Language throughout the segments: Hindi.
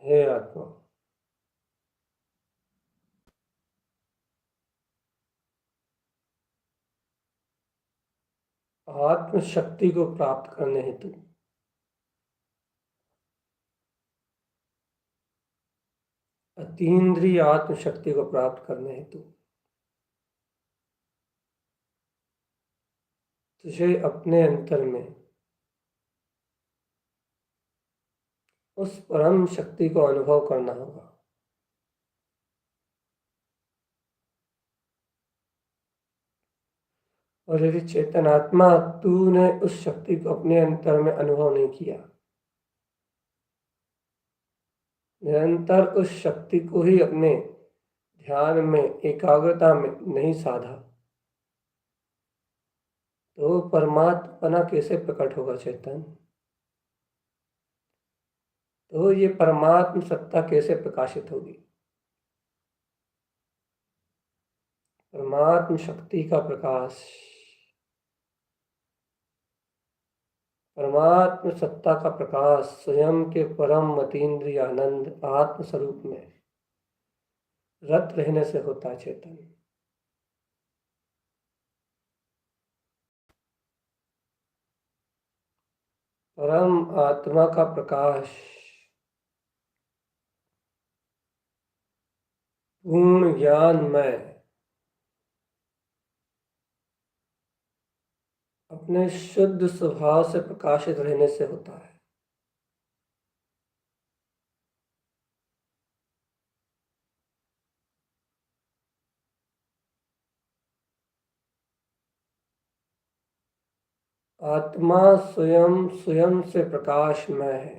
हे आत्मा, आत्म शक्ति को प्राप्त करने हेतु अतीन्द्रिय आत्म शक्ति को प्राप्त करने हेतु तुझे अपने अंतर में उस परम शक्ति को अनुभव करना होगा। और यदि चेतन आत्मा तूने उस शक्ति को अपने अंतर में अनुभव नहीं किया, निरंतर उस शक्ति को ही अपने ध्यान में एकाग्रता में नहीं साधा, तो परमात्मा कैसे प्रकट होगा चेतन? तो ये परमात्म सत्ता कैसे प्रकाशित होगी? परमात्म शक्ति का प्रकाश, परमात्म सत्ता का प्रकाश स्वयं के परम अतीन्द्रिय आनंद आत्म स्वरूप में रत रहने से होता है चेतन। परम आत्मा का प्रकाश पूर्ण ज्ञानमय अपने शुद्ध स्वभाव से प्रकाशित रहने से होता है। आत्मा स्वयं स्वयं से प्रकाशमय है,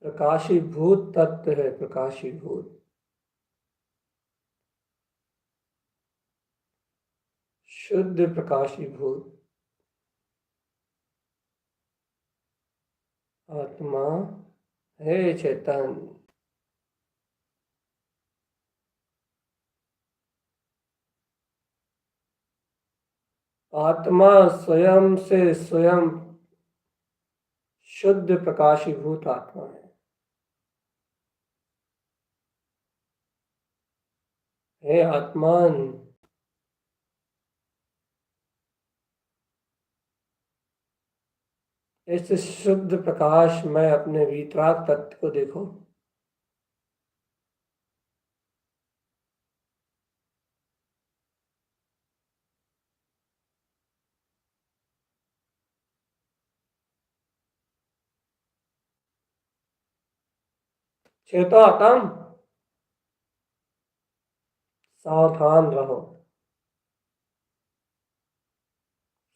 प्रकाशीभूत तत्व है, प्रकाशीभूत शुद्ध प्रकाशीभूत आत्मा हे चेतन, आत्मा स्वयं से स्वयं शुद्ध प्रकाशीभूत आत्मा है। हे आत्मान, इस शुद्ध प्रकाश में अपने वीतराग तत्व को देखो। चेतो आत्म, सावधान रहो,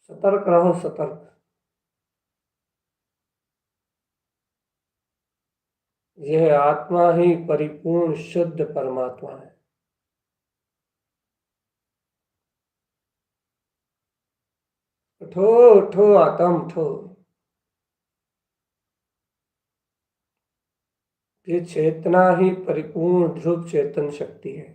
सतर्क रहो, सतर्क। यह आत्मा ही परिपूर्ण शुद्ध परमात्मा है। उठो उठो आत्म, उठो। ये चेतना ही परिपूर्ण ध्रुव चेतन शक्ति है।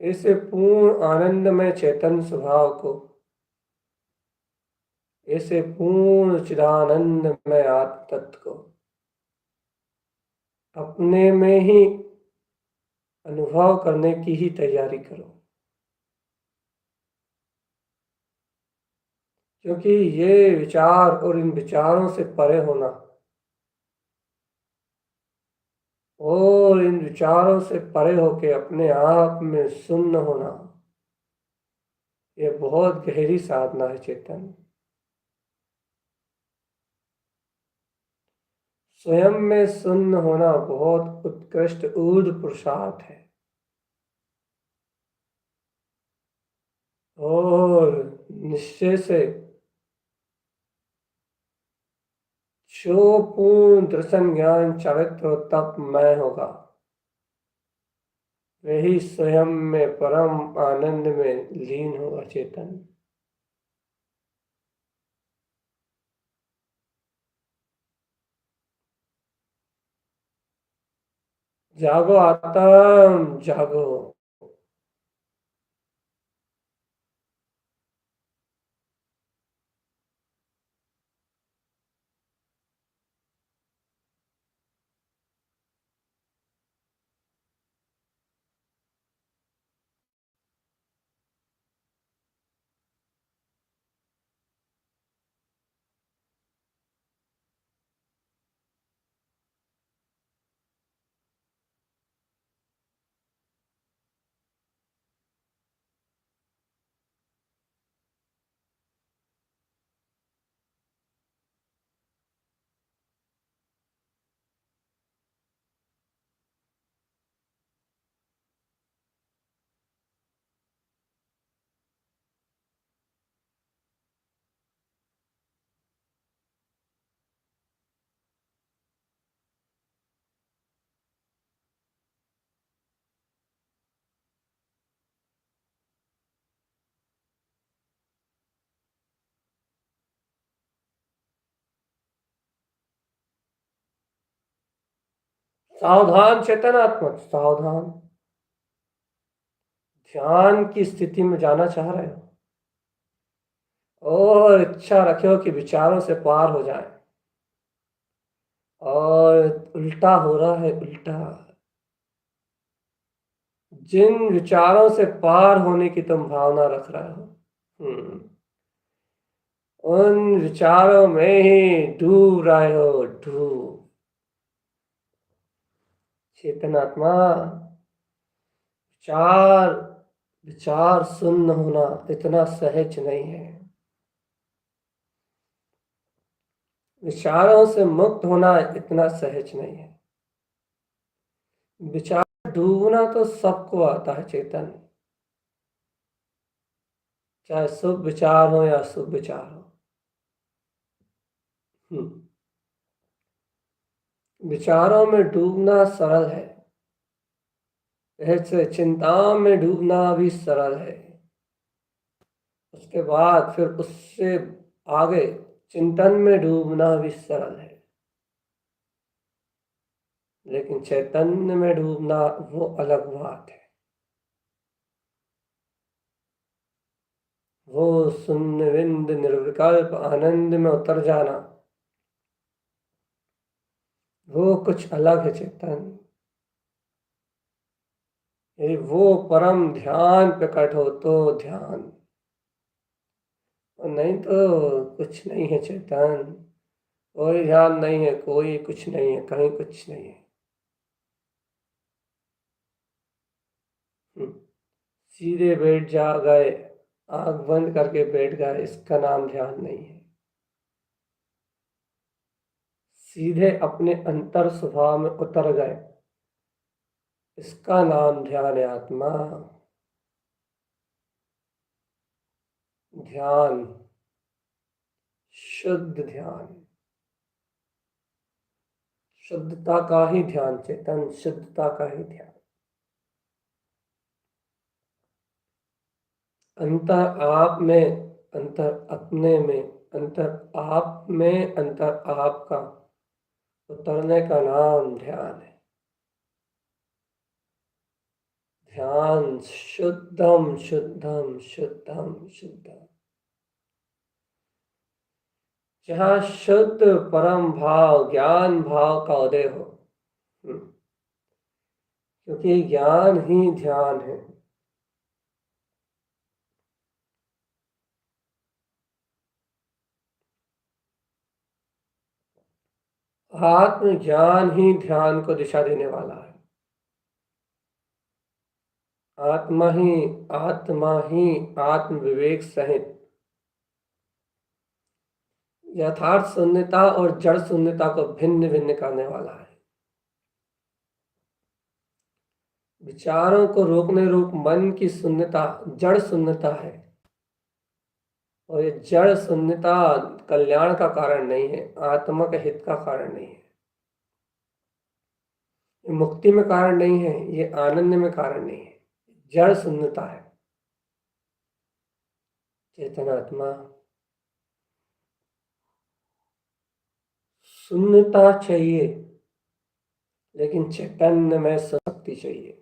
इस पूर्ण आनंद में चेतन स्वभाव को, इस पूर्ण चिदानंद में आत्म तत्व को अपने में ही अनुभव करने की ही तैयारी करो, क्योंकि ये विचार और इन विचारों से परे होना और इन विचारों से परे होके अपने आप में शून्य होना, ये बहुत गहरी साधना है चेतन। स्वयं में शून्य होना बहुत उत्कृष्ट ऊर्ध्व पुरुषार्थ है। और निश्चय से जो पूर्ण दर्शन ज्ञान चारित्र तप मैं होगा, वही स्वयं में परम आनंद में लीन होगा चेतन। जागो आत्म, जागो। सावधान चेतन आत्मा, सावधान। ध्यान की स्थिति में जाना चाह रहे हो और इच्छा रखे हो कि विचारों से पार हो जाए, और उल्टा हो रहा है, उल्टा। जिन विचारों से पार होने की तुम भावना रख रहे हो, उन विचारों में ही डूब रहे हो, डूब। चेतनात्मा, विचार विचार शून्य होना इतना सहज नहीं है। विचारों से मुक्त होना इतना सहज नहीं है। विचार डूबना तो सबको आता है चेतन, चाहे शुभ विचार हो या अशुभ विचार हो। विचारों में डूबना सरल है, ऐसे चिंता में डूबना भी सरल है। उसके बाद फिर उससे आगे चिंतन में डूबना भी सरल है, लेकिन चैतन्य में डूबना वो अलग बात है। वो शून्य बिंद निर्विकल्प आनंद में उतर जाना, वो कुछ अलग है चेतन। यदि वो परम ध्यान प्रकट हो तो ध्यान, और नहीं तो कुछ नहीं है चेतन। कोई ध्यान नहीं है, कोई कुछ नहीं है, कहीं कुछ नहीं है। सीधे बैठ जा गए, आंख बंद करके बैठ गए, इसका नाम ध्यान नहीं है। सीधे अपने अंतर स्वभाव में उतर गए, इसका नाम ध्यान है आत्मा। ध्यान, शुद्ध ध्यान, शुद्धता का ही ध्यान चेतन, शुद्धता का ही ध्यान। अंतर आप में, अंतर अपने में, अंतर आप में, अंतर आप का उतरने का नाम ध्यान है। ध्यान शुद्धम शुद्धम शुद्धम शुद्धम, जहाँ शुद्ध परम भाव ज्ञान भाव का उदय हो। क्योंकि ज्ञान ही ध्यान है। आत्मज्ञान ही ध्यान को दिशा देने वाला है। आत्मा ही आत्म विवेक सहित यथार्थ शून्यता और जड़ शून्यता को भिन्न भिन्न करने वाला है। विचारों को रोकने रूप मन की शून्यता जड़ शून्यता है, और ये जड़ शून्यता कल्याण का कारण नहीं है, आत्मा के हित का कारण नहीं है, ये मुक्ति में कारण नहीं है, ये आनंद में कारण नहीं है, जड़ शून्यता है। चेतन आत्मा शून्यता चाहिए, लेकिन चैतन्य में शक्ति चाहिए,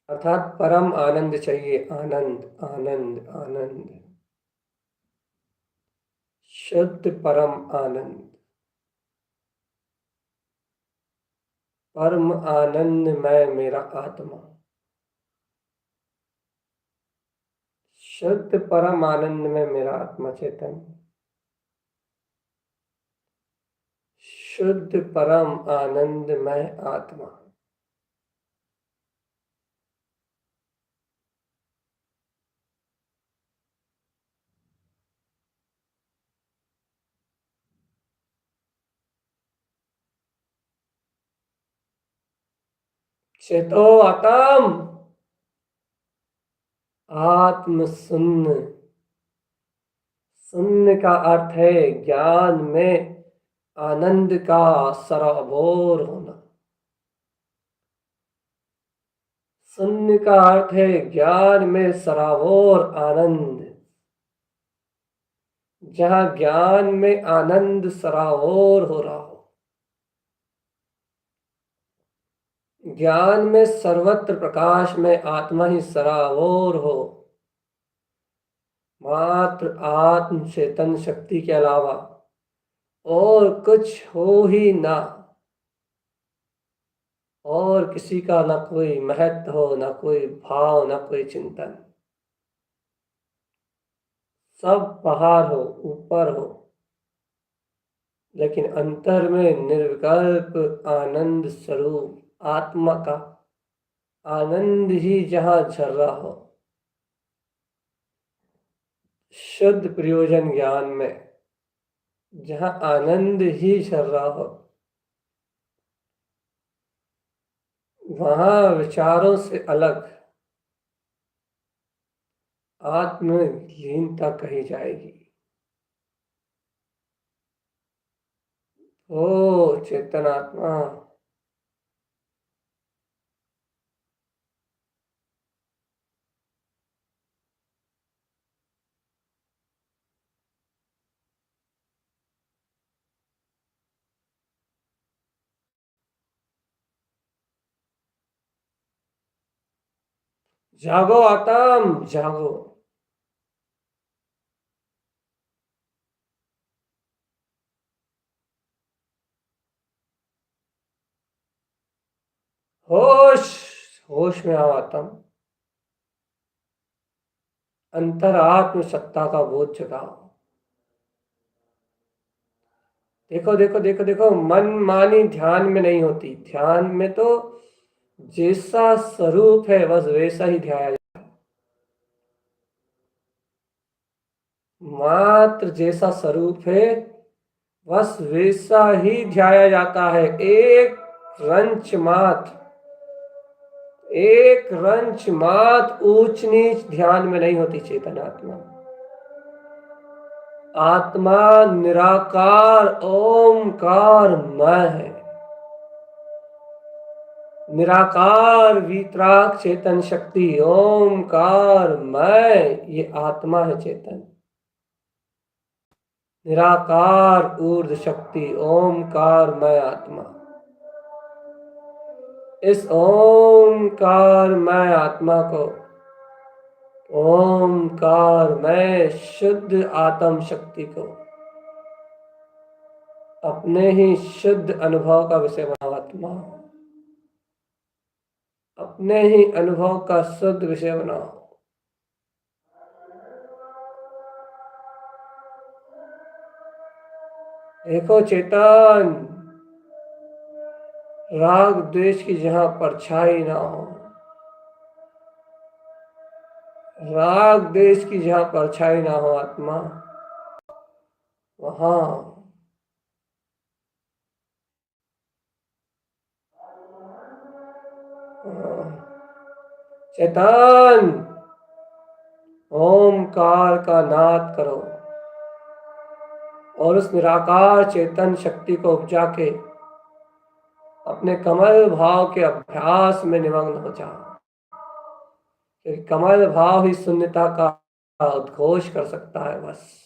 अर्थात परम आनंद चाहिए। आनंद आनंद आनंद, शुद्ध परम आनंद, परम आनंद में मेरा आत्मा, शुद्ध परम आनंद में मेरा आत्मा चेतन, शुद्ध परम आनंद में आत्मा। चेतो आत्म, आत्म शून्य। शून्य का अर्थ है ज्ञान में आनंद का सराबोर होना। शून्य का अर्थ है ज्ञान में सराबोर आनंद। जहां ज्ञान में आनंद सराबोर हो रहा हो, ज्ञान में सर्वत्र प्रकाश में आत्मा ही सराबोर हो, मात्र आत्म चेतन शक्ति के अलावा और कुछ हो ही ना, और किसी का ना कोई महत्व हो, ना कोई भाव, ना कोई चिंतन, सब बाहर हो, ऊपर हो, लेकिन अंतर में निर्विकल्प आनंद स्वरूप आत्मा का आनंद ही जहां झर रहा हो, शुद्ध प्रयोजन ज्ञान में जहां आनंद ही झर रहा हो, वहां विचारों से अलग आत्मलीनता कही जाएगी। ओ चेतन आत्मा, जागो आत्म जागो। होश, होश में आओ आत्म। अंतरात्म सत्ता का बोध जगाओ। देखो देखो देखो देखो, मन मानी ध्यान में नहीं होती। ध्यान में तो जैसा स्वरूप है बस वैसा ही ध्याया जाता है। मात्र जैसा स्वरूप है बस वैसा ही ध्याया जाता है। एक रंच मात्र ऊंच नीच ध्यान में नहीं होती चेतन आत्मा। आत्मा निराकार ओमकार मय है। निराकार वीतराग चेतन शक्ति ओमकार मय, ये आत्मा है चेतन। निराकार ऊर्ध शक्ति ओमकार मय आत्मा। इस ओमकार मय आत्मा को, ओमकार मय शुद्ध आत्म शक्ति को अपने ही शुद्ध अनुभव का विषय बनाओ आत्मा। अपने ही अनुभव का शुद्ध विषय बनाओ। देखो चेतन, राग द्वेष की जहां परछाई ना हो, राग द्वेष की जहां परछाई ना हो आत्मा, वहां चेतन ओमकार का नाद करो और उस निराकार चेतन शक्ति को उपजा के अपने कमल भाव के अभ्यास में निमग्न हो जाओ। क्योंकि कमल भाव ही शून्यता का उद्घोष कर सकता है बस।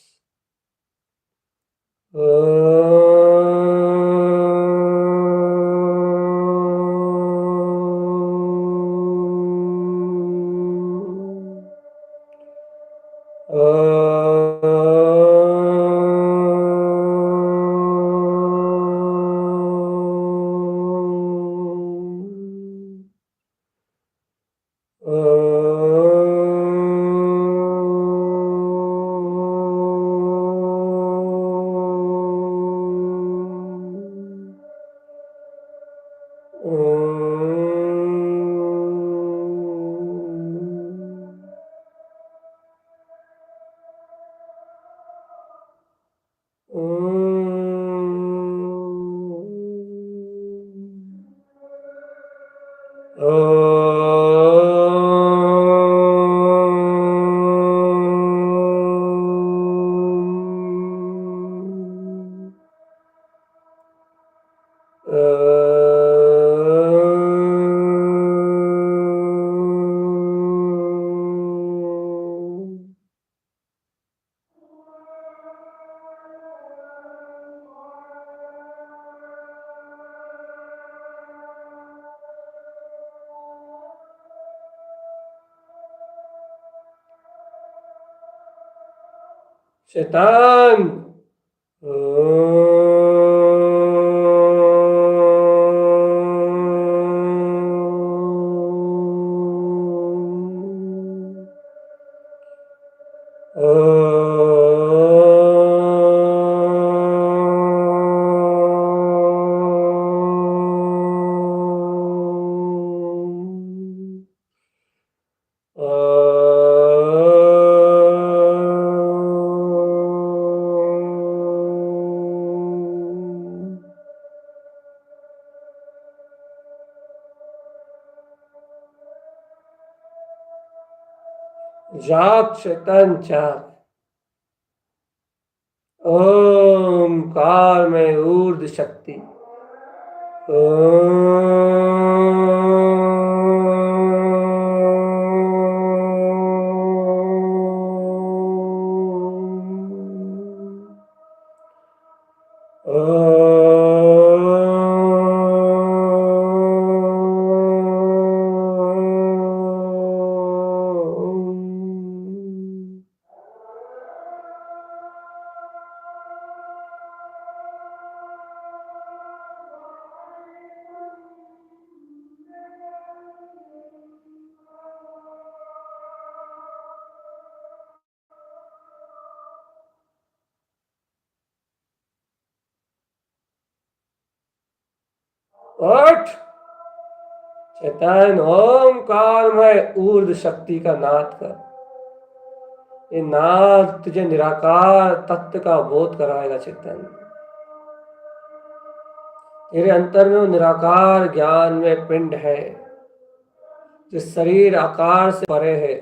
शैतान जाग चेतन जाग। ओमकार में ऊर्ध शक्ति उठ चेतन, ओमकार में ऊर्ध शक्ति का नाद कर। ये नाद तुझे निराकार तत्व का बोध कराएगा चेतन। तेरे अंतर में वो निराकार ज्ञान में पिंड है जो शरीर आकार से परे है,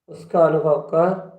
उसका अनुभव कर।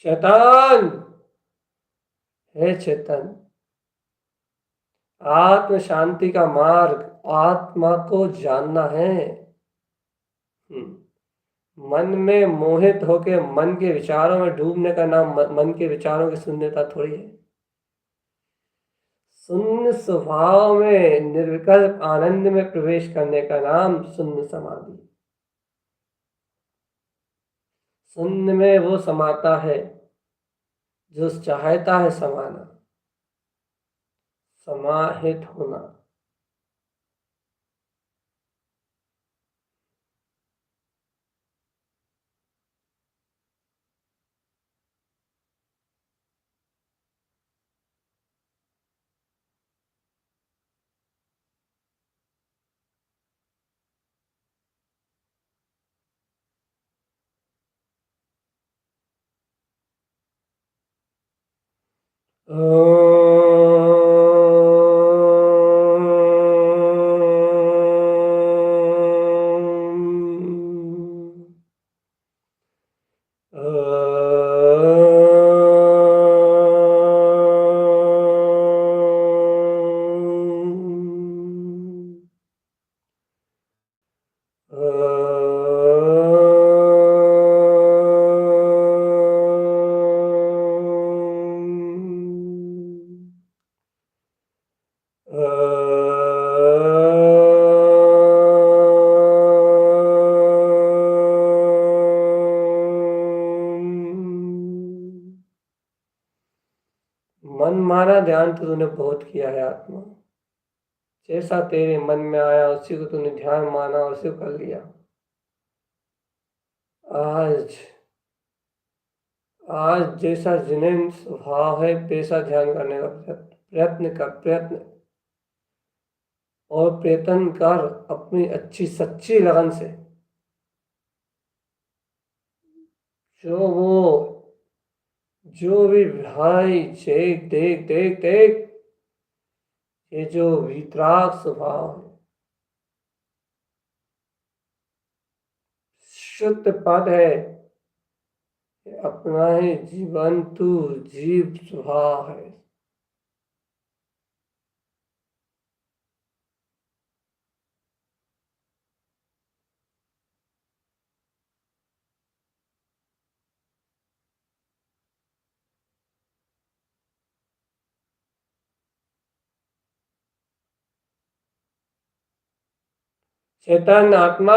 चेतन, हे चेतन, आत्म शांति का मार्ग आत्मा को जानना है। मन में मोहित होके मन के विचारों में डूबने का नाम मन के विचारों की शून्यता थोड़ी है। शून्य स्वभाव में निर्विकल्प आनंद में प्रवेश करने का नाम शून्य समाधि। शून्य में वो समाता है जो चाहता है समाना, समाहित होना। मन माना ध्यान तो तूने बहुत किया है आत्मा। जैसा तेरे मन में आया उसी को तूने ध्यान माना और उसे कर लिया। आज आज जैसा जिनेन स्वभाव है वैसा ध्यान करने का प्रयत्न कर, प्रयत्न और प्रयत्न कर अपनी अच्छी सच्ची लगन से। जो वो जो भी भाई देख देख देख देख, ये जो वितराग स्वभाव है, शुद्ध पद है, ये अपना ही जीवन तू जीव स्वभाव है। चेतन आत्मा,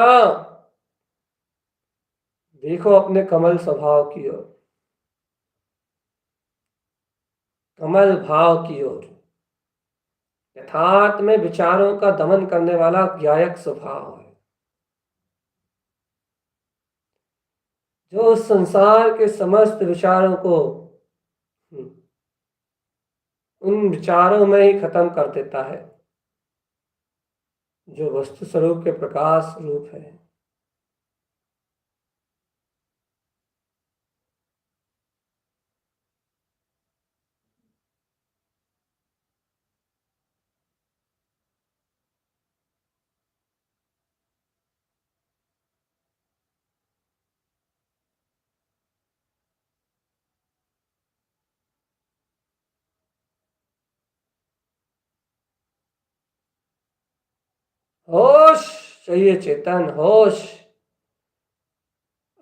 देखो अपने कमल स्वभाव की ओर, कमल भाव की ओर। यथार्थ में विचारों का दमन करने वाला ज्ञायक स्वभाव है, जो संसार के समस्त विचारों को उन विचारों में ही खत्म कर देता है, जो वस्तु स्वरूप के प्रकाश रूप है। होश चाहिए चेतन, होश।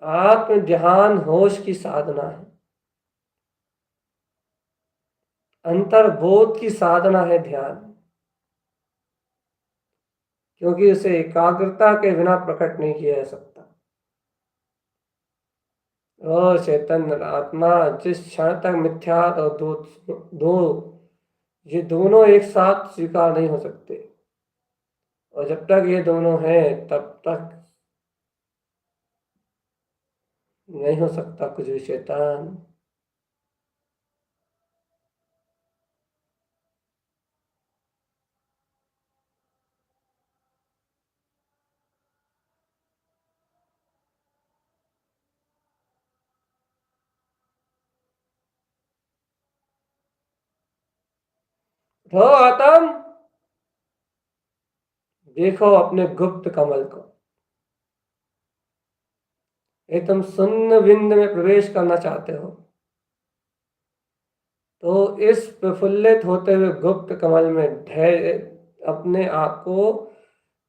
आत्म ध्यान होश की साधना है, अंतर्बोध की साधना है ध्यान, क्योंकि उसे एकाग्रता के बिना प्रकट नहीं किया जा सकता। और चैतन्य आत्मा जिस क्षण तक मिथ्या और दो ये दोनों एक साथ स्वीकार नहीं हो सकते, और जब तक ये दोनों हैं तब तक नहीं हो सकता कुछ भी चेतन। तो आत्म देखो अपने गुप्त कमल को। ये तुम शून्य बिंद में प्रवेश करना चाहते हो, तो इस प्रफुल्लित होते हुए गुप्त कमल में धैर्य अपने आप को,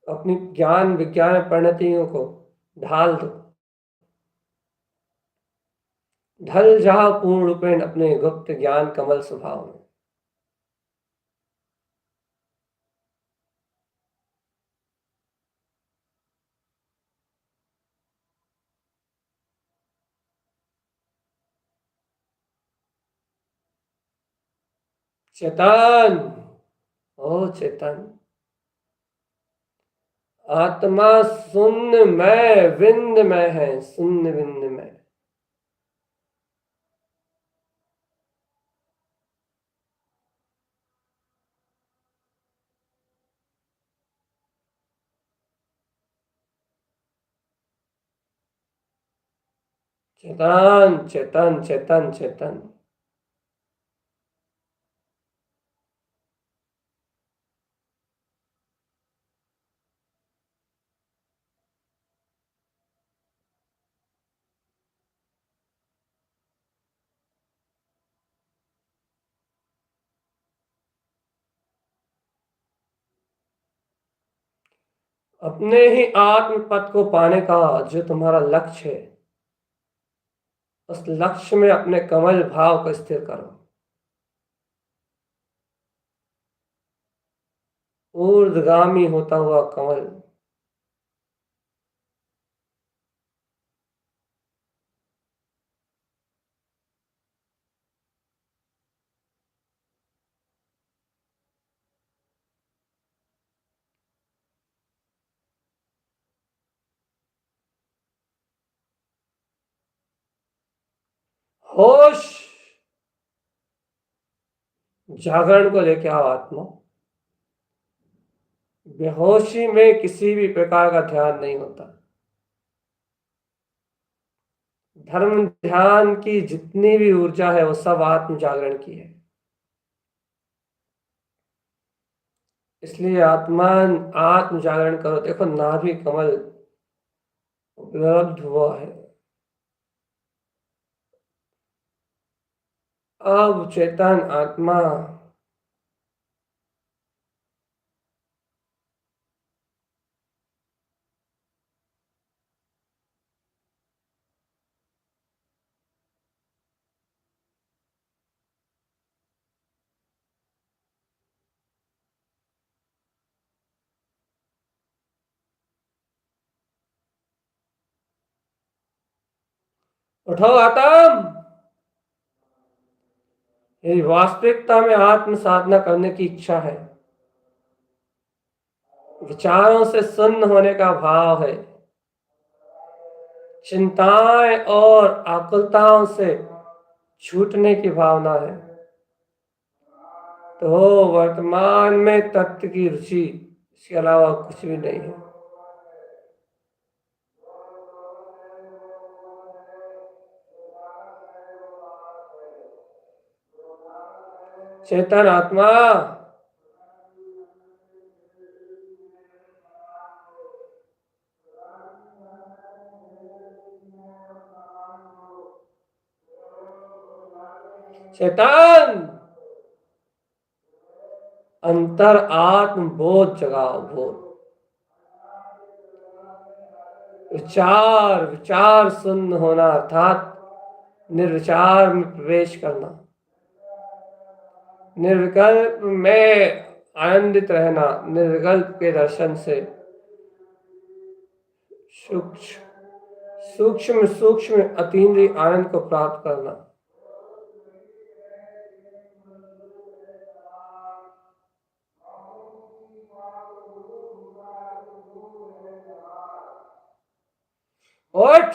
अपनी ज्ञान विज्ञान परिणतियों को ढाल दो। ढल जाओ पूर्ण रूपेण अपने गुप्त ज्ञान कमल स्वभाव में। चेतन, ओ चेतन, आत्मा शून्य में विंद में है, शून्य विंद में। चेतन चेतन चेतन चेतन। अपने ही आत्म पद को पाने का जो तुम्हारा लक्ष्य है, उस लक्ष्य में अपने कमल भाव को स्थिर करो। ऊर्ध्वगामी होता हुआ कमल। होश, जागरण को लेके आओ आत्मा। बेहोशी में किसी भी प्रकार का ध्यान नहीं होता। धर्म ध्यान की जितनी भी ऊर्जा है वो सब आत्म जागरण की है। इसलिए आत्मान आत्म जागरण करो। देखो नाभि कमल उपलब्ध हुआ है। अब चेतन आत्मा उठो आत्म। यदि वास्तविकता में आत्म साधना करने की इच्छा है, विचारों से शून्य होने का भाव है, चिंताएं और आकुलताओं से छूटने की भावना है, तो वर्तमान में तत्व की रुचि, इसके अलावा कुछ भी नहीं है। चेतन आत्मा, चेतन अंतर आत्म बोध जगाओ, बोध। विचार विचार शून्य होना अर्थात निर्विचार में प्रवेश करना, निर्विकल्प में आनंदित रहना, निर्विकल्प के दर्शन से सूक्ष्म सूक्ष्म सूक्ष्म अतीन्द्रिय आनंद को प्राप्त करना। उठ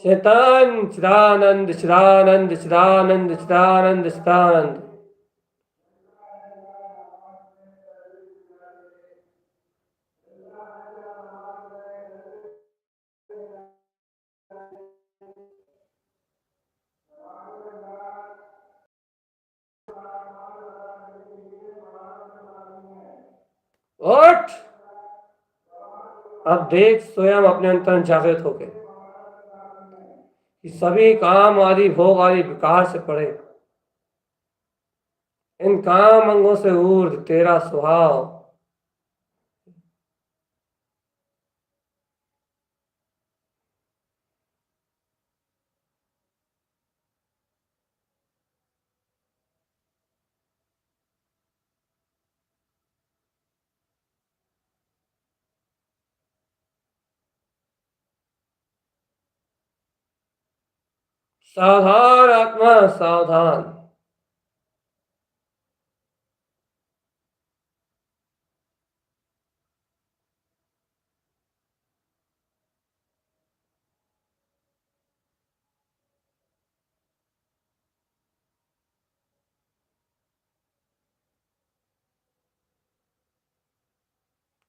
चेतन चिदानंद चिदानंद चिदानंद चिदानंद चिदानंद। उठ अब देख स्वयं अपने अंतर जागृत होके कि सभी काम आदि भोग आदि विकार से पड़े, इन काम अंगों से ऊर्ध्व तेरा स्वभाव सावधान आत्मा सावधान।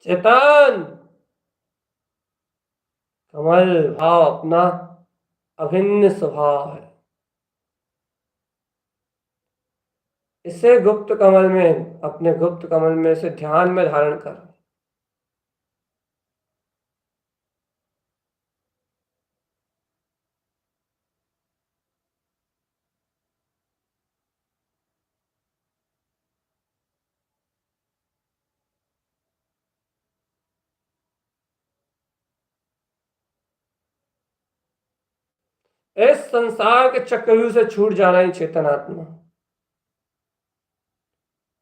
चेतन कमल भाव अपना अभिन्न स्वभाव है, इसे गुप्त कमल में अपने गुप्त कमल में से ध्यान में धारण कर। इस संसार के चक्रव्यूह से छूट जाना ही चेतन आत्मा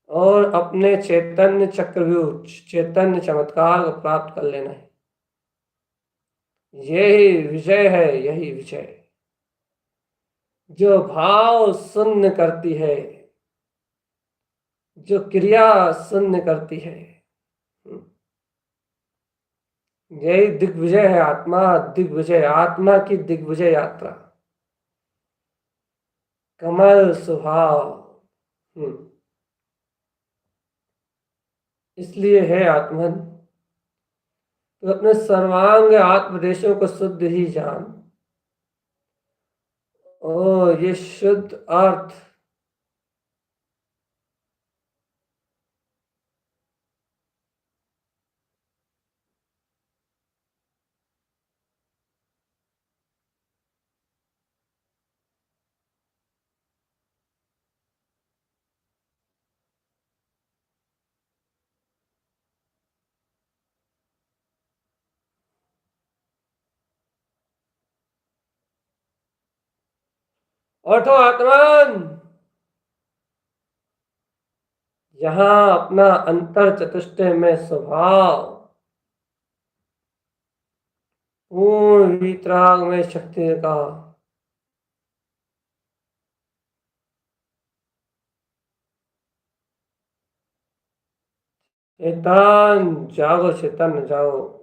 और अपने चैतन्य चक्रव्यूह चैतन्य चमत्कार को प्राप्त कर लेना है। यही विजय है, यही विजय जो भाव शून्य करती है, जो क्रिया शून्य करती है। यही दिग्विजय है आत्मा, दिग्विजय आत्मा की दिग्विजय यात्रा, कमल स्वभाव। इसलिए है आत्मन तो अपने सर्वांग आत्मदेशों को शुद्ध ही जान। ओ ये शुद्ध अर्थ उठो आत्मन, यहां अपना अंतर चतुष्टय में स्वभाव पूर्ण वीतराग में शक्ति का चेतन जागो, चेतन जागो।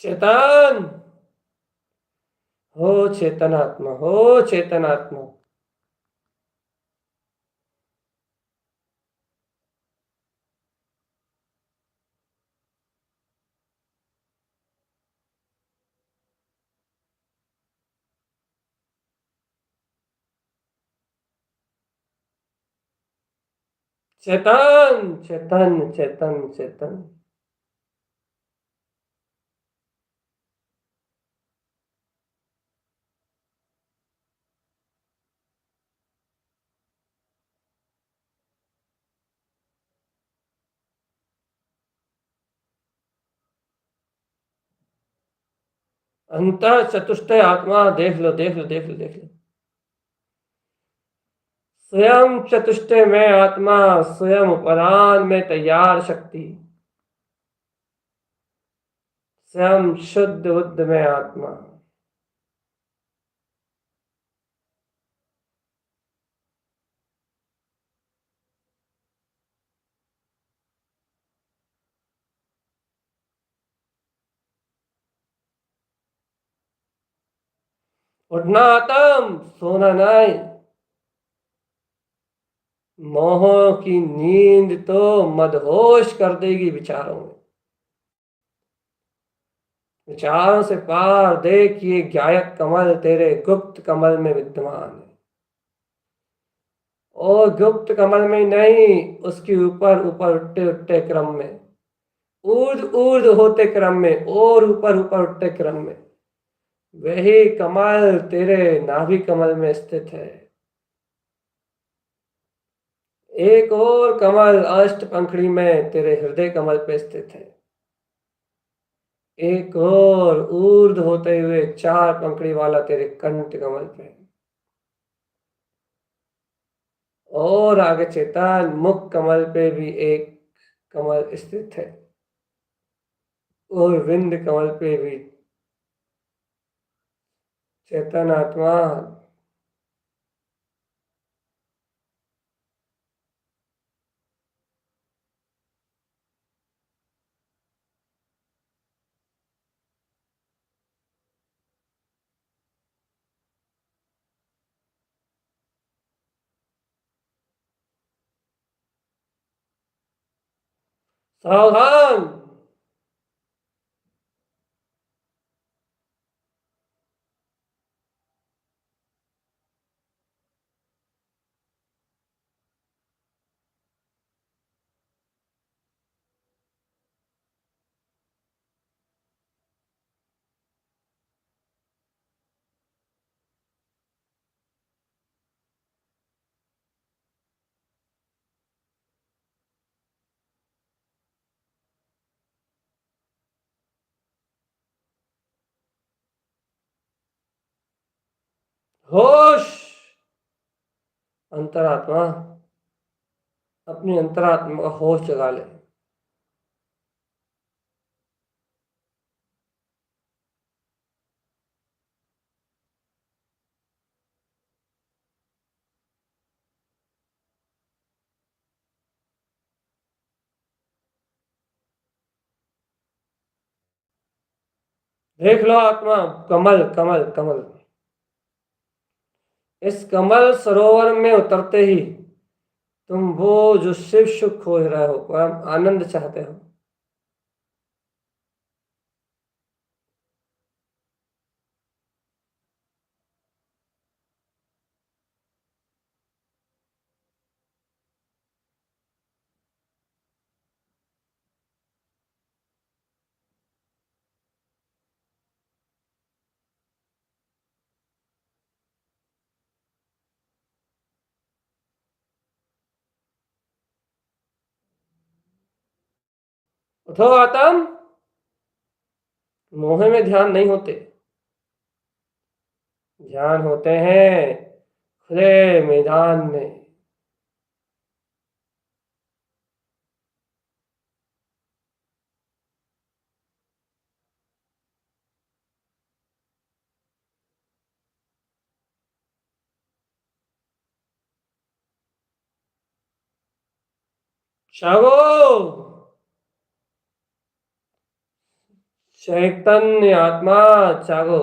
चेतन हो चेतनात्मा, हो चेतनात्मा। चेतन चेतन चेतन चेतन। अंत चतुष्टय आत्मा, देख लो देख लो देख लो देख लो। स्वयं चतुष्टय में आत्मा, स्वयं उपादान में तैयार शक्ति, स्वयं शुद्ध बुद्ध में आत्मा। उठना आत्म, सोना नहीं। मोह की नींद तो मदहोश कर देगी विचारों में। विचारों से पार देख, ये गायक कमल तेरे गुप्त कमल में विद्यमान है। और गुप्त कमल में ही नहीं, उसके ऊपर ऊपर उठते उठते क्रम में, ऊर्ध ऊर्ध होते क्रम में, और ऊपर ऊपर उठते क्रम में, वही कमल तेरे नाभि कमल में स्थित है। एक और कमल अष्ट पंखड़ी में तेरे हृदय कमल पे स्थित है। एक और ऊर्ध होते हुए चार पंखड़ी वाला तेरे कंठ कमल पे। और आगे चेतन मुख कमल पे भी एक कमल स्थित है, और विंद कमल पे भी। चेतन आत्मा, सावधान। होश। अंतरात्मा, अपनी अंतरात्मा का होश जगा ले। देख लो आत्मा, कमल कमल कमल। इस कमल सरोवर में उतरते ही तुम वो जो शिव सुख खोज रहे हो, परम आनंद चाहते हो। उठो आत्म। मोह में ध्यान नहीं होते, ध्यान होते हैं खुले मैदान में। जागो, चैतन्य आत्मा, जागो।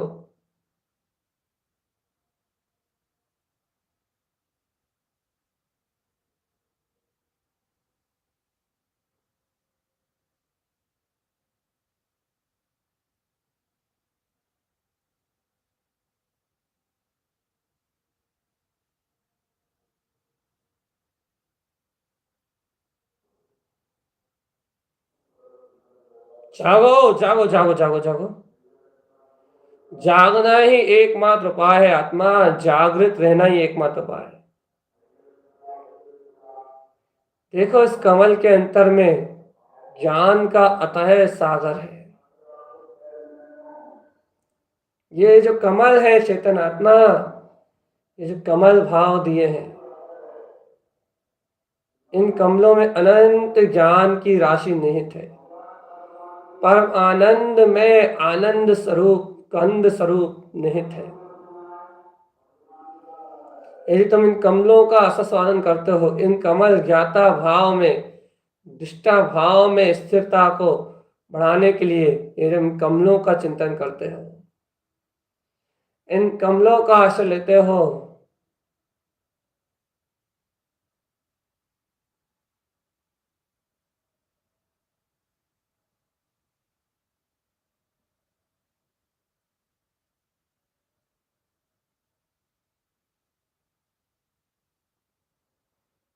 जागो जागो जागो जागो जागो। जागना ही एकमात्र उपाय है आत्मा, जागृत रहना ही एकमात्र उपाय है। देखो इस कमल के अंतर में ज्ञान का अथाह सागर है। ये जो कमल है चेतन आत्मा, ये जो कमल भाव दिए हैं, इन कमलों में अनंत ज्ञान की राशि निहित है। परम आनंद में आनंद स्वरूप कंद स्वरूप निहित है। यदि तुम इन कमलों का आस्वादन करते हो, इन कमल ज्ञाता भाव में, दृष्टा भाव में स्थिरता को बढ़ाने के लिए यदि इन कमलों का चिंतन करते हो, इन कमलों का आश्रय लेते हो,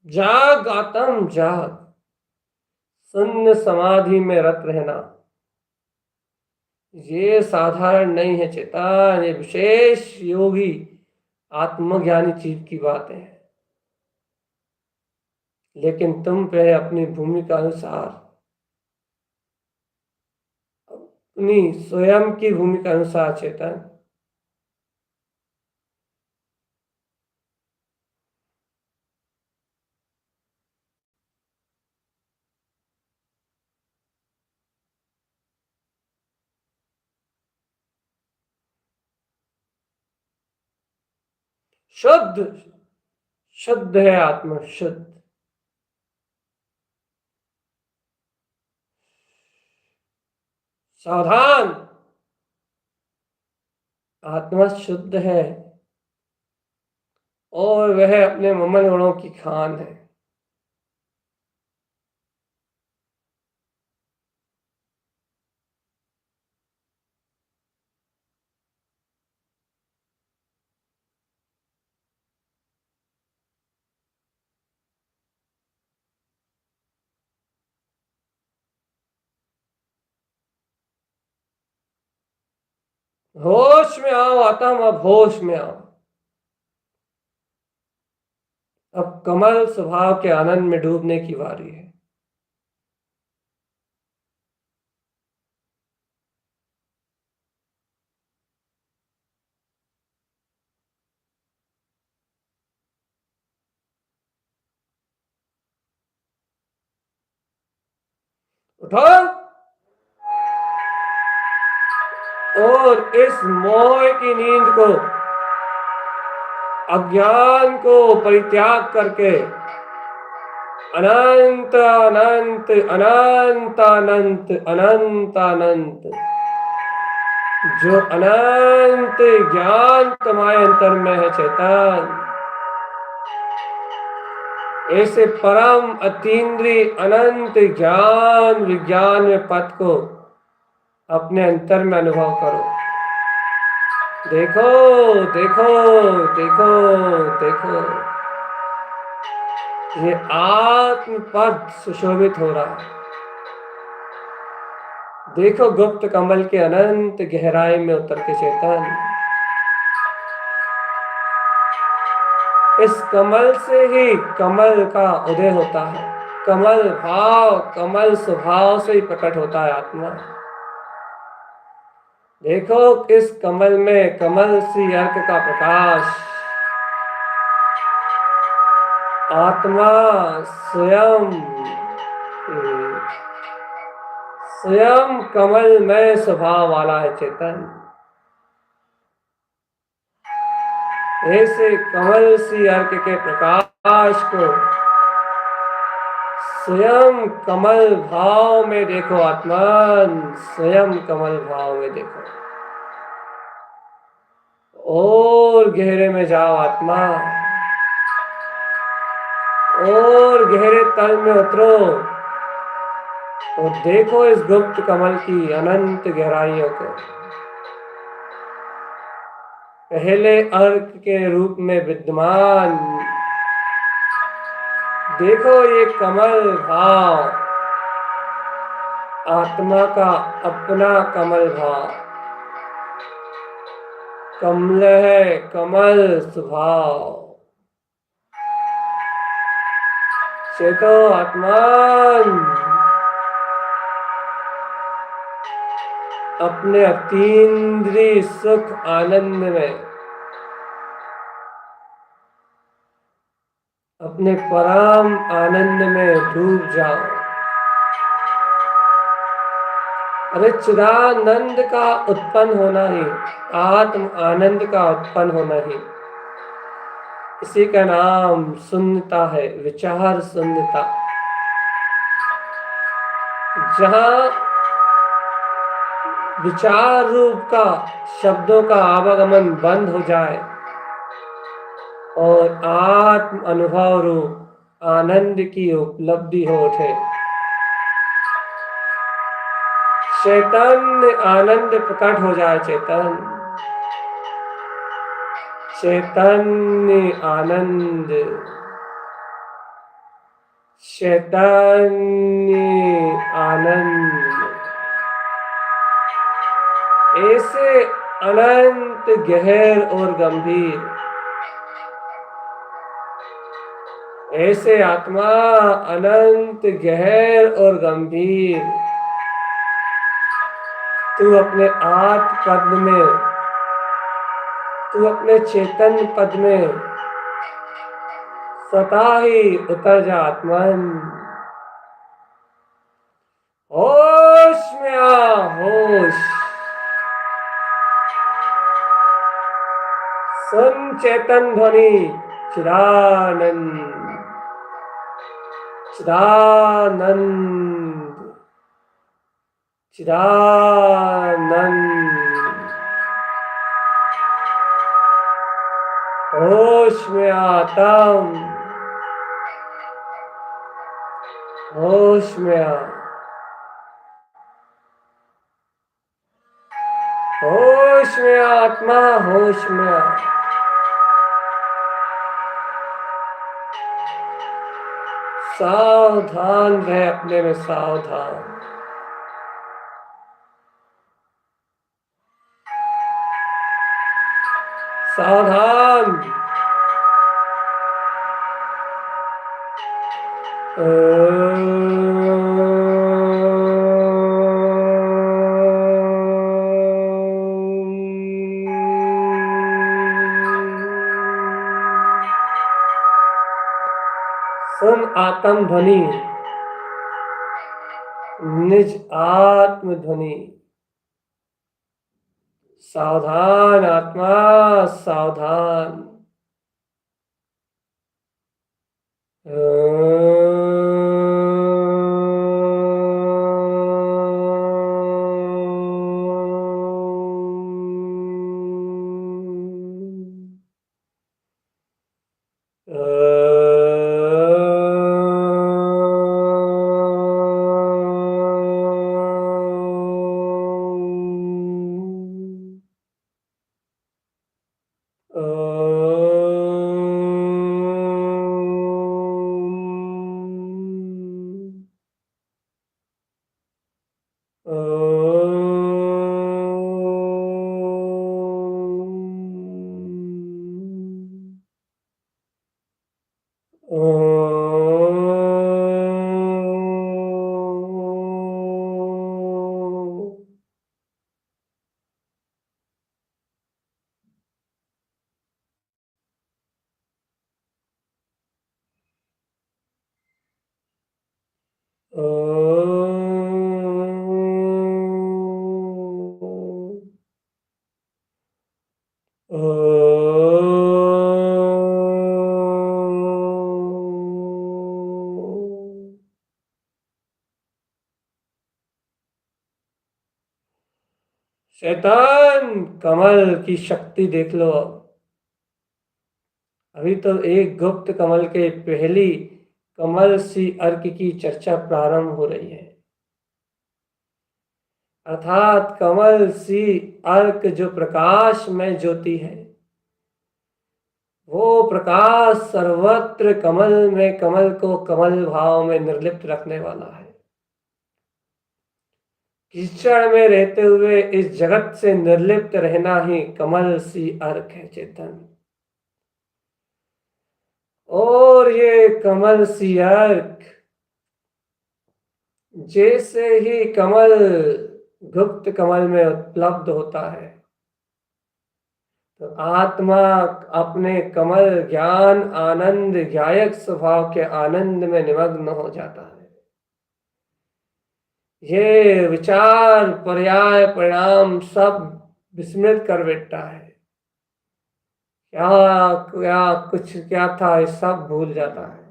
जाग आत्म जाग, शून्य समाधि में रत रहना ये साधारण नहीं है चेतन, ये विशेष योगी आत्मज्ञानी चीज की बात है। लेकिन तुम पे अपनी भूमिका अनुसार, अपनी स्वयं की भूमिका अनुसार चेतन, शुद्ध शुद्ध है आत्मा, शुद्ध सावधान, आत्मा शुद्ध है और वह अपने ममल गुणों की खान है। होश में आओ आत्म, अब होश में आओ। अब कमल स्वभाव के आनंद में डूबने की बारी है। उठो और इस मोह की नींद को, अज्ञान को परित्याग करके अनंत अनंत अनंत अनंत अनंत अनंत जो अनंत ज्ञान तुम्हारे अंतर में है चेतन, ऐसे परम अतीन्द्रिय अनंत ज्ञान विज्ञान में पथ को अपने अंतर में अनुभव करो। देखो देखो देखो देखो, ये आत्म पद सुशोभित हो रहा है। देखो गुप्त कमल के अनंत गहराई में उतर के चेतन, इस कमल से ही कमल का उदय होता है। कमल भाव, कमल स्वभाव से ही प्रकट होता है आत्मा। देखो इस कमल में कमल सी अर्क का प्रकाश, आत्मा स्वयं स्वयं कमल में स्वभाव वाला है चेतन। ऐसे कमल सी अर्क के प्रकाश को स्वयं कमल भाव में देखो आत्मन, स्वयं कमल भाव में देखो। और गहरे में जाओ आत्मा, और गहरे तल में उतरो और देखो इस गुप्त कमल की अनंत गहराइयों को। पहले अर्क के रूप में विद्यमान देखो ये कमल भाव, आत्मा का अपना कमल भाव, कमल है कमल स्वभाव। चेतो आत्मान अपने अतीन्द्रिय सुख आनंद में, अपने परम आनंद में डूब जाओ। अरे चिदानंद का उत्पन्न होना ही, आत्म आनंद का उत्पन्न होना ही, इसी का नाम शून्यता है, विचार शून्यता। जहां विचार रूप का शब्दों का आवागमन बंद हो जाए और आत्म अनुभव रूप आनंद की उपलब्धि हो उठे, चैतन्य आनंद प्रकट हो जाए। चैतन्य आनंद, चैतन्य आनंद, ऐसे अनंत गहर और गंभीर, ऐसे आत्मा अनंत गहर और गंभीर, तू अपने आत्म पद में, तू अपने चेतन पद में स्वतः ही उतर जा आत्मन। होश में आ, होश सुन चेतन ध्वनि चिदानंद, चिदानंद, चिदानंद। होश में आता, होश में आ, होश में आ आत्मा, होश में आ। सावधान रहे अपने में, सावधान, सावधान। सुन आत्म ध्वनि, निज आत्म ध्वनि। सावधान आत्मा, सावधान। शैतान कमल की शक्ति देख लो। अभी तो एक गुप्त कमल के पहली कमल सी अर्क की चर्चा प्रारंभ हो रही है, अर्थात कमल सी अर्क जो प्रकाश में ज्योति है, वो प्रकाश सर्वत्र कमल में, कमल को कमल भाव में निर्लिप्त रखने वाला है। कीचड़ में रहते हुए इस जगत से निर्लिप्त रहना ही कमल सी अर्क है चेतन। और ये कमल सी अर्क जैसे ही कमल गुप्त कमल में उपलब्ध होता है तो आत्मा अपने कमल ज्ञान आनंद ज्ञायक स्वभाव के आनंद में निमग्न हो जाता है। ये विचार पर्याय परिणाम सब विस्मृत कर बैठता है। क्या क्या कुछ क्या था ये सब भूल जाता है।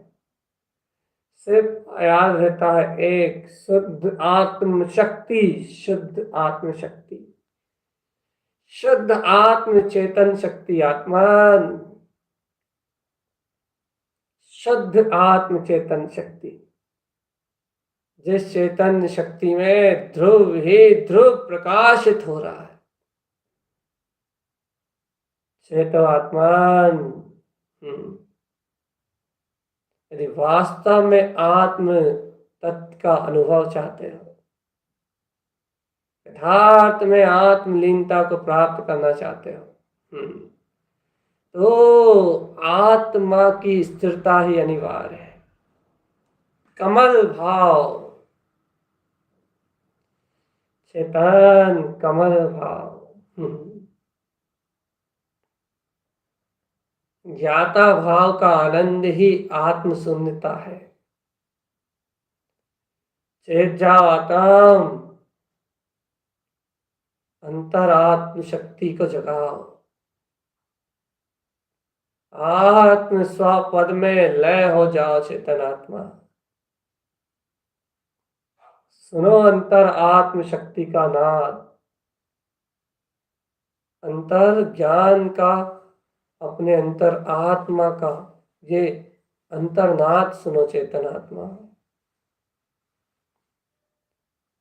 सिर्फ याद रहता है एक शुद्ध आत्म शक्ति, शुद्ध आत्म शक्ति, शुद्ध आत्म चेतन शक्ति, आत्मान शुद्ध आत्म चेतन शक्ति, जिस चेतन शक्ति में ध्रुव ही ध्रुव प्रकाशित हो रहा है। चेतो आत्मान। यदि वास्तव में आत्म तत्व का अनुभव चाहते हो, यथार्थ में आत्मलीनता को प्राप्त करना चाहते हो, तो आत्मा की स्थिरता ही अनिवार्य है। कमल भाव, चेतन कमल भाव, ज्ञाता भाव का आनंद ही आत्म शून्यता है। चेत जाओ आत्म, अंतर आत्म शक्ति को जगाओ, आत्म स्वपद में लय हो जाओ। चेतन आत्मा सुनो अंतर आत्म शक्ति का नाद, अंतर ज्ञान का, अपने अंतर आत्मा का ये अंतर्नाद सुनो। चेतन आत्मा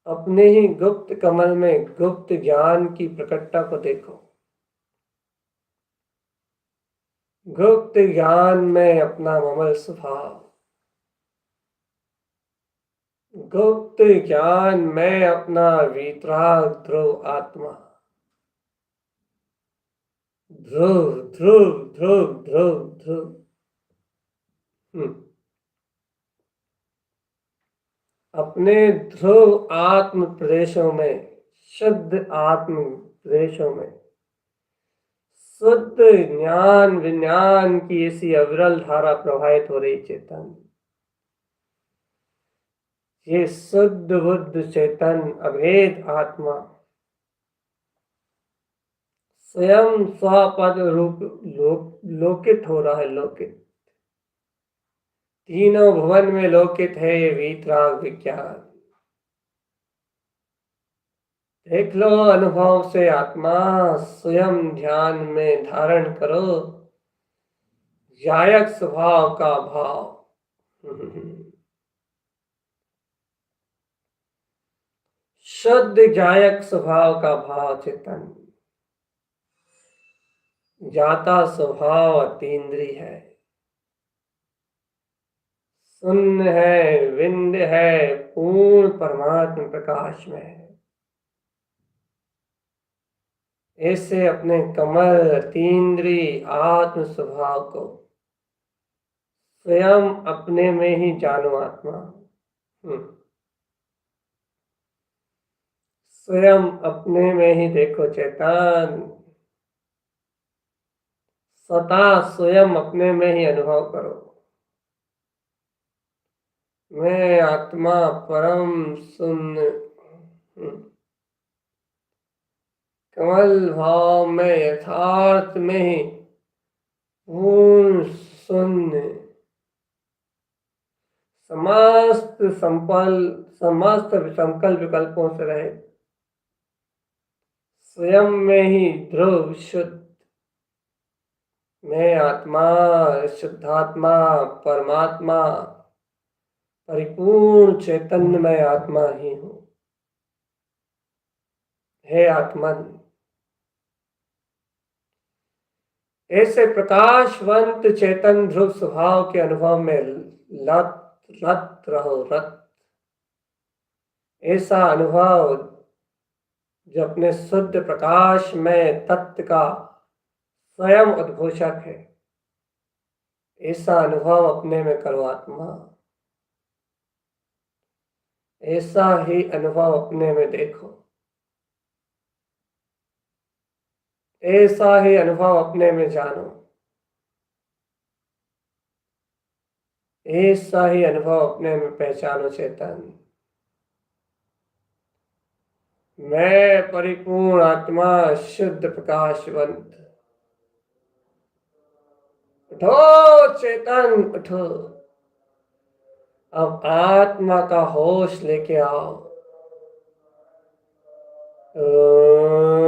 अपने ही गुप्त कमल में गुप्त ज्ञान की प्रकटता को देखो। गुप्त ज्ञान में अपना ममल स्वभाव, गुप्त ज्ञान में अपना वीतराग ध्रुव आत्मा, ध्रुव ध्रुव ध्रुव ध्रुव ध्रुव। अपने ध्रुव आत्म प्रदेशों में, शुद्ध आत्म प्रदेशों में शुद्ध ज्ञान विज्ञान की ऐसी अविरल धारा प्रवाहित हो रही। चेतन ये शुद्ध बुद्ध चेतन अभेद आत्मा स्वयं स्वपद रूप लोकित हो रहा है। लोकित, तीनों भुवन में लोकित है ये वीतराग विज्ञान। देख लो अनुभव से आत्मा, स्वयं ध्यान में धारण करो जायक स्वभाव का भाव। शुद्ध जायक स्वभाव का भाव। चेतन जाता स्वभाव अतीन्द्रिय है, शून्य है, विंध्य है, पूर्ण परमात्मा प्रकाश में है। ऐसे अपने कमल अतीन्द्रिय आत्म स्वभाव को स्वयं अपने में ही जानो। आत्मा स्वयं अपने में ही देखो। चेतन स्वतः स्वयं अपने में ही अनुभव करो। मैं आत्मा परम शून्य, कमल भाव में यथार्थ में ही पूर्ण शून्य, समस्त संकल्प विकल्पों से रहे, स्वयं में ही ध्रुव शुद्ध। मैं आत्मा, शुद्धात्मा, परमात्मा, परिपूर्ण चैतन्यमय आत्मा ही हूं। हे आत्मन, ऐसे प्रकाशवंत चेतन ध्रुव स्वभाव के अनुभव में रत रहो। रत ऐसा अनुभव जो अपने शुद्ध प्रकाश में तत्व का स्वयं उद्घोषक है। ऐसा अनुभव अपने में करो आत्मा, ऐसा ही अनुभव अपने में देखो, ऐसा ही अनुभव अपने में जानो, ऐसा ही अनुभव अपने में पहचानो। चेतन, मैं परिपूर्ण आत्मा, शुद्ध प्रकाशवंत। उठो चेतन, उठो। अब आत्मा का होश लेके आओ। ओम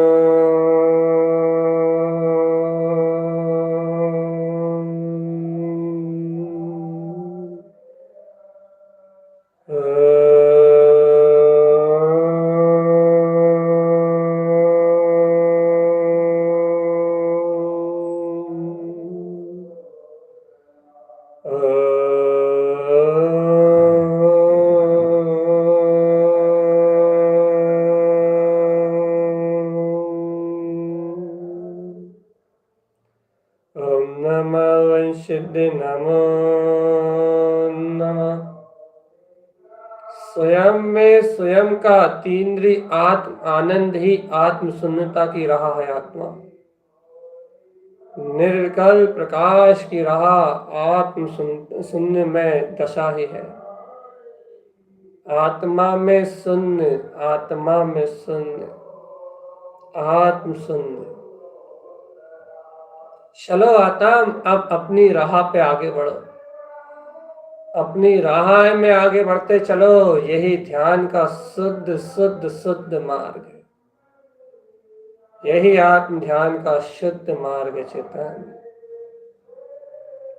नमः वंशिद्धि नमो नमः। स्वयं में स्वयं का अतीन्द्रिय आत्म आनंद ही आत्म शून्यता की राह है। आत्मा निर्विकल्प प्रकाश की राह आत्म शून्य में दशा ही है। आत्मा में शून्य, आत्मा में शून्य, आत्म शून्य। चलो आत्मा, अब अपनी राह पे आगे बढ़ो। अपनी राह में आगे बढ़ते चलो। यही ध्यान का शुद्ध शुद्ध शुद्ध मार्ग है। यही आत्म ध्यान का शुद्ध मार्ग है। चेतन,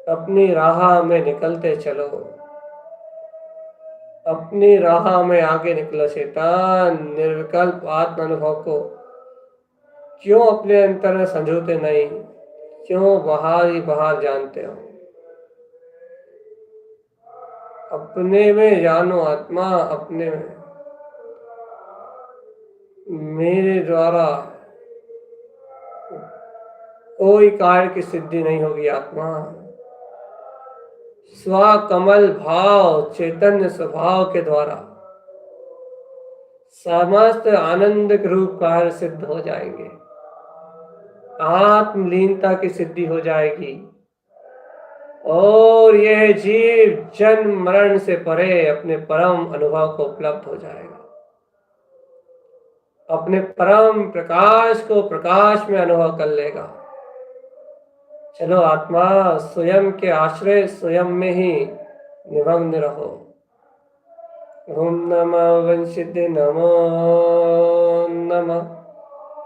अपनी राह में निकलते चलो, अपनी राह में आगे निकलो। चेतन, निर्विकल्प आत्म अनुभव को क्यों अपने अंतर में समझोते नहीं? क्यों बाहर ही बाहर जानते हो? अपने में जानो आत्मा, अपने में। मेरे द्वारा कोई कार्य की सिद्धि नहीं होगी आत्मा। स्व कमल भाव चैतन्य स्वभाव के द्वारा समस्त आनंद रूप कार्य सिद्ध हो जाएंगे। आत्मलीनता की सिद्धि हो जाएगी और यह जीव जन्म मरण से परे अपने परम अनुभव को उपलब्ध हो जाएगा। अपने परम प्रकाश को प्रकाश में अनुभव कर लेगा। चलो आत्मा, स्वयं के आश्रय स्वयं में ही निमग्न रहो। ओम नमः वंशिद्धि नमो नमः।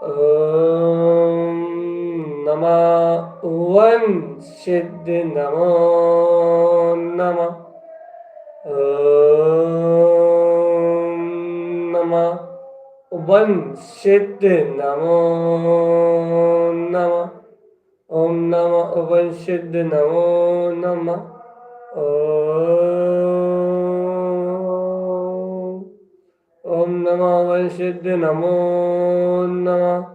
ओम नमः वंशिद्धि नमो नमः। ओम नमः वंशिद्धि नमो नमः। ओम नमः वंशिद्धि नमो नमः। ओम नमः वंशिद्धि नमो नमः।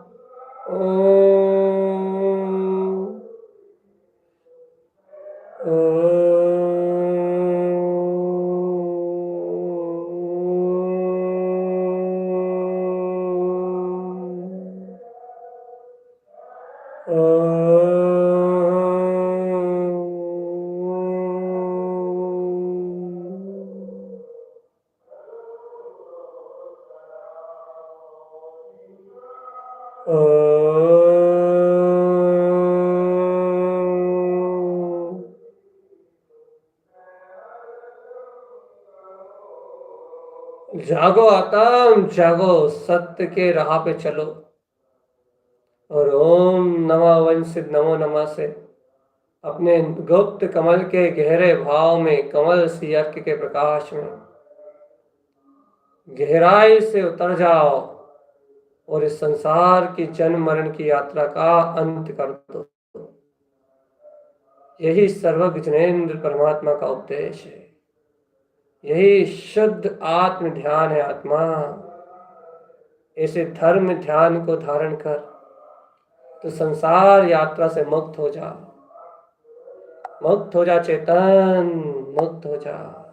जागो आत्म, जागो, सत्य के राह पे चलो। और ओम नमः वंशित नमो नमः से अपने गुप्त कमल के गहरे भाव में, कमल सी अर्क के प्रकाश में गहराई से उतर जाओ और इस संसार की जन्म मरण की यात्रा का अंत कर दो। यही सर्वज्ञ जिनेंद्र परमात्मा का उपदेश है। यही शुद्ध आत्म ध्यान है। आत्मा, ऐसे धर्म ध्यान को धारण कर तो संसार यात्रा से मुक्त हो जा, मुक्त हो जा चेतन, मुक्त हो जा।